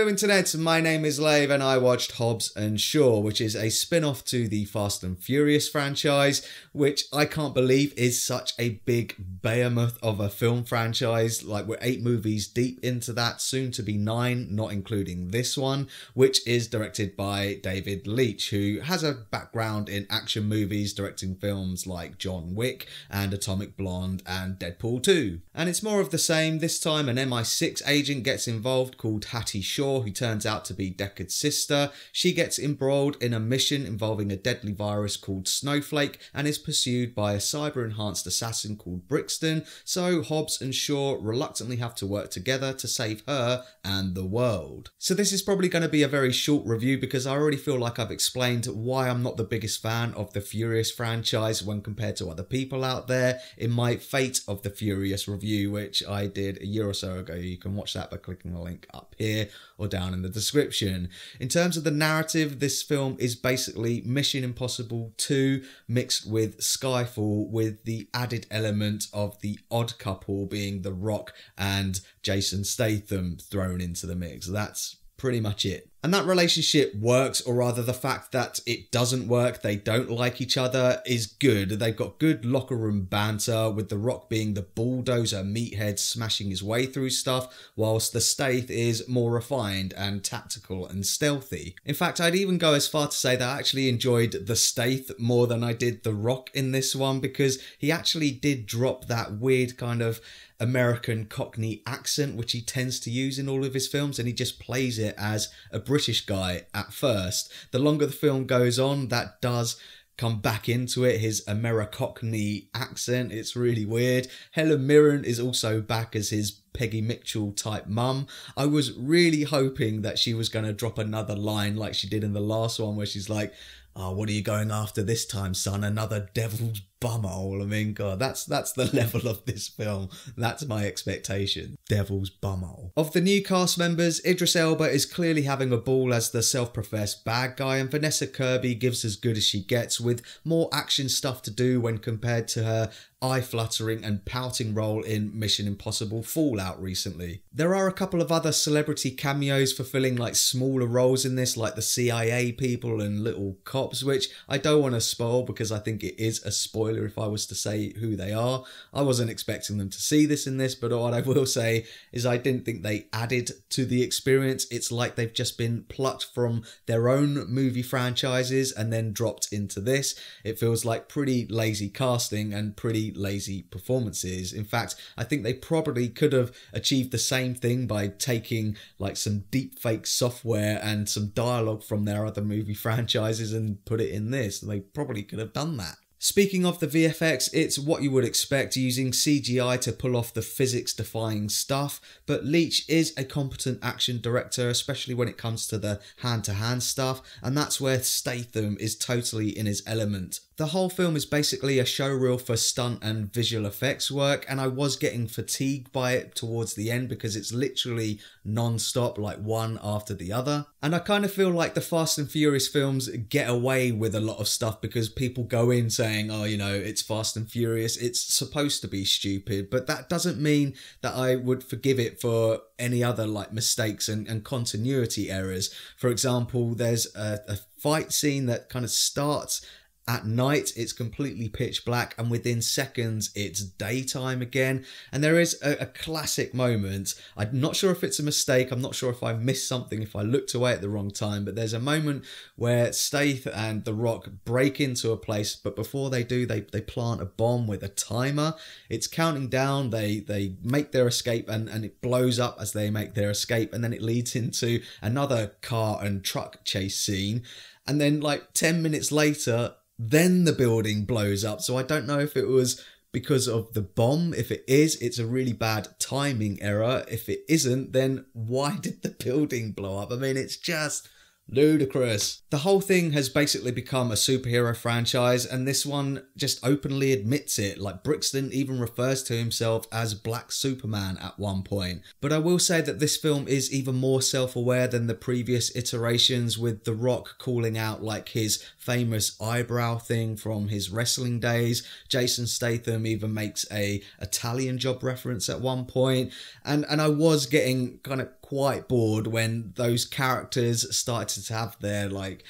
Hello internet, my name is Lave and I watched Hobbs Shaw, which is a spin-off to the Fast and Furious franchise, which I can't believe is such a big behemoth of a film franchise. Like, we're 8 movies deep into that, soon to be 9, not including this one, which is directed by David Leitch, who has a background in action movies, directing films like John Wick and Atomic Blonde and Deadpool 2. And it's more of the same. This time an MI6 agent gets involved called Hattie Shaw, who turns out to be Deckard's sister. She gets embroiled in a mission involving a deadly virus called Snowflake and is pursued by a cyber-enhanced assassin called Brixton, so Hobbs and Shaw reluctantly have to work together to save her and the world. So this is probably going to be a very short review because I already feel like I've explained why I'm not the biggest fan of the Furious franchise when compared to other people out there in my Fate of the Furious review, which I did a year or so ago. You can watch that by clicking the link up here or down in the description. In terms of the narrative, this film is basically Mission Impossible 2 mixed with Skyfall, with the added element of the odd couple being The Rock and Jason Statham thrown into the mix. That's pretty much it. And that relationship works, or rather the fact that it doesn't work, they don't like each other, is good. They've got good locker room banter, with The Rock being the bulldozer meathead smashing his way through stuff, whilst the Stath is more refined and tactical and stealthy. In fact, I'd even go as far to say that I actually enjoyed the Stath more than I did The Rock in this one, because he actually did drop that weird kind of American Cockney accent which he tends to use in all of his films, and he just plays it as a British guy at first. The longer the film goes on, that does come back into it, his Americockney accent. It's really weird. Helen Mirren is also back as his Peggy Mitchell type mum. I was really hoping that she was going to drop another line like she did in the last one, where she's like, "Oh, what are you going after this time, son? Another devil's bumhole." I mean, God, that's the level of this film. That's my expectation. Devil's bumhole. Of the new cast members, Idris Elba is clearly having a ball as the self-professed bad guy, and Vanessa Kirby gives as good as she gets, with more action stuff to do when compared to her eye-fluttering and pouting role in Mission Impossible Fallout recently. There are a couple of other celebrity cameos fulfilling like smaller roles in this, like the CIA people and little cops, which I don't want to spoil because I think it is a spoiler if I was to say who they are. I wasn't expecting them to see this in this, but what I will say is I didn't think they added to the experience. It's like they've just been plucked from their own movie franchises and then dropped into this. It feels like pretty lazy casting and pretty lazy performances. In fact, I think they probably could have achieved the same thing by taking like some deep fake software and some dialogue from their other movie franchises and put it in this. They probably could have done that. Speaking of the VFX, it's what you would expect, using CGI to pull off the physics-defying stuff, but Leitch is a competent action director, especially when it comes to the hand-to-hand stuff, and that's where Statham is totally in his element. The whole film is basically a showreel for stunt and visual effects work, and I was getting fatigued by it towards the end because it's literally non-stop, like one after the other. And I kind of feel like the Fast and Furious films get away with a lot of stuff because people go in saying, oh, you know, it's Fast and Furious, it's supposed to be stupid, but that doesn't mean that I would forgive it for any other like mistakes and continuity errors. For example, there's a fight scene that kind of starts at night, it's completely pitch black, and within seconds it's daytime again. And there is a classic moment. I'm not sure if it's a mistake, I'm not sure if I missed something, if I looked away at the wrong time, but there's a moment where Stath and The Rock break into a place, but before they do, they plant a bomb with a timer. It's counting down, they make their escape, and it blows up as they make their escape, and then it leads into another car and truck chase scene. And then like 10 minutes later, then the building blows up. So I don't know if it was because of the bomb. If it is, it's a really bad timing error. If it isn't, then why did the building blow up? I mean, it's just ludicrous. The whole thing has basically become a superhero franchise, and this one just openly admits it. Like, Brixton even refers to himself as Black Superman at one point. But I will say that this film is even more self-aware than the previous iterations, with The Rock calling out like his famous eyebrow thing from his wrestling days. Jason Statham even makes a Italian Job reference at one point, and I was getting kind of quite bored when those characters started to have their like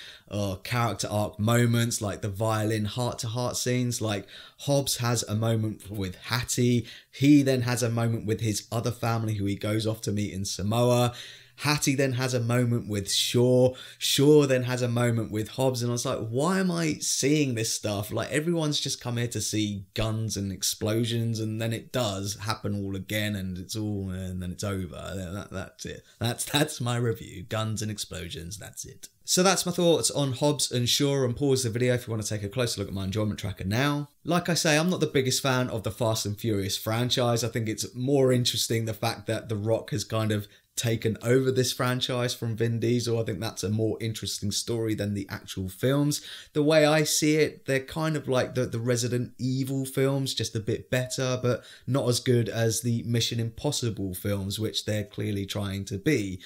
character arc moments, like the violin heart-to-heart scenes. Like Hobbs has a moment with Hattie, he then has a moment with his other family who he goes off to meet in Samoa. Hattie then has a moment with Shaw. Shaw then has a moment with Hobbs. And I was like, why am I seeing this stuff? Like, everyone's just come here to see guns and explosions, and then it does happen all again, and then it's over. That's it. That's my review. Guns and explosions. That's it. So that's my thoughts on Hobbs and Shaw, and pause the video if you want to take a closer look at my enjoyment tracker now. Like I say, I'm not the biggest fan of the Fast and Furious franchise. I think it's more interesting the fact that The Rock has kind of taken over this franchise from Vin Diesel. I think that's a more interesting story than the actual films. The way I see it, they're kind of like the Resident Evil films, just a bit better, but not as good as the Mission Impossible films, which they're clearly trying to be.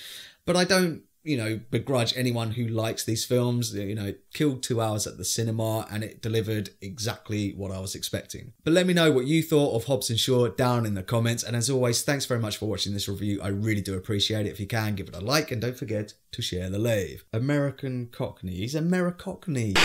But I don't, begrudge anyone who likes these films. It killed 2 hours at the cinema and it delivered exactly what I was expecting. But let me know what you thought of Hobbs and Shaw down in the comments. And as always, thanks very much for watching this review. I really do appreciate it. If you can, give it a like and don't forget to share the Lave. American Cockney. He's Americockney.